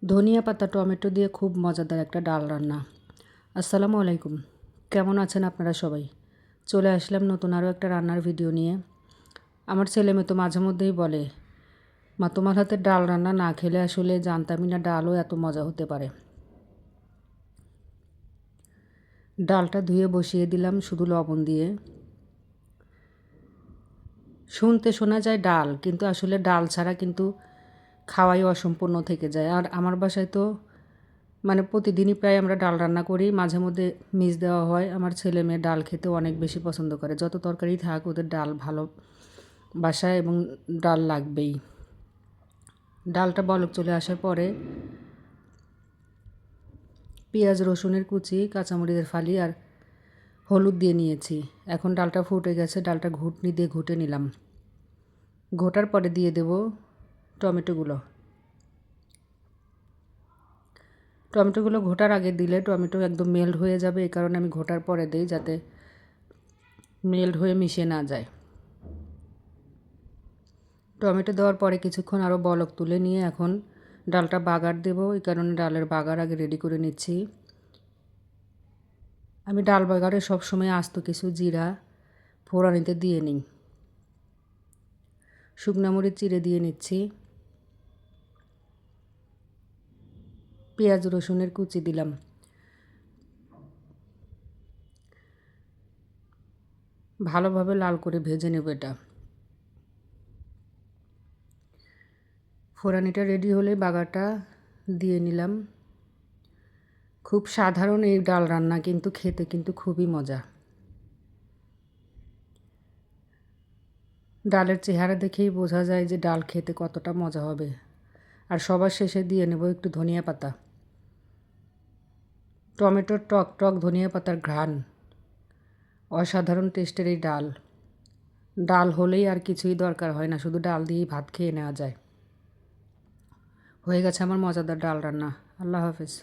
ধনিয়া পাতা টমেটো দিয়ে খুব মজাদার একটা ডাল রান্না। আসসালামু আলাইকুম, কেমন আছেন আপনারা সবাই? চলে আসলাম নতুন আরও একটা রান্নার ভিডিও নিয়ে। আমার ছেলে মেয়ে তো মাঝে মধ্যেই বলে, মা তোমার হাতের ডাল রান্না না খেলে আসলে জানতামই না ডালও এত মজা হতে পারে। ডালটা ধুয়ে বসিয়ে দিলাম শুধু লবণ দিয়ে। শুনতে শোনা যায় ডাল, কিন্তু আসলে ডাল ছাড়া কিন্তু খাওয়াই অসম্পূর্ণ থেকে যায়। আর আমার বাসায় তো প্রতিদিনই প্রায় আমরা ডাল রান্না করি, মাঝে মধ্যে মিস দেওয়া হয়। আমার ছেলে মেয়ে ডাল খেতে অনেক বেশি পছন্দ করে, যত তরকারি থাক ওদের ডাল ভালো বাসায় এবং ডাল লাগবেই। ডালটা বলক চলে আসার পরে পেঁয়াজ রসুনের কুচি, কাঁচামরিচের ফালি আর হলুদ দিয়ে নিয়েছি। এখন ডালটা ফুটে গেছে, ডালটা ঘুটনি দিয়ে ঘুটে নিলাম। ঘোটার পরে দিয়ে দেব টমেটোগুলো ঘোটার আগে দিলে টমেটো একদম মেল্ট হয়ে যাবে, এই কারণে আমি ঘোটার পরে দিই, যাতে মেল্ট হয়ে মিশে না যায়। টমেটো দেওয়ার পরে কিছুক্ষণ আরও বলক তুলে নিয়ে এখন ডালটা বাগার দেব, এই কারণে ডালের বাগার আগে রেডি করে নিচ্ছি। আমি ডাল বাগারে সবসময় আস্ত কিছু জিরা ফোড়ানিতে দিয়ে নিই। শুকনো মরিচ চিড়ে দিয়ে নিচ্ছি। পেঁয়াজ রসুনের কুচি দিলাম। ভালোভাবে লাল করে ভেজে নেব এটা। ফোড়ানিটা রেডি হলে বাগারটা দিয়ে নিলাম। খুব সাধারণ এই ডাল রান্না, কিন্তু খেতে কিন্তু খুবই মজা। ডালের চেহারা দেখেই বোঝা যায় যে ডাল খেতে কতটা মজা হবে। আর সবার শেষে দিয়ে নেব একটু ধনিয়া পাতা। টমেটোর টক টক ধনিয়া পাতার ঘ্রাণ, অসাধারণ টেস্টের এই ডাল। ডাল হলেই আর কিছুই দরকার হয় না, শুধু ডাল দিয়েই ভাত খেয়ে নেওয়া যায়। হয়ে গেছে আমার মজাদার ডাল রান্না। আল্লাহ হাফেজ।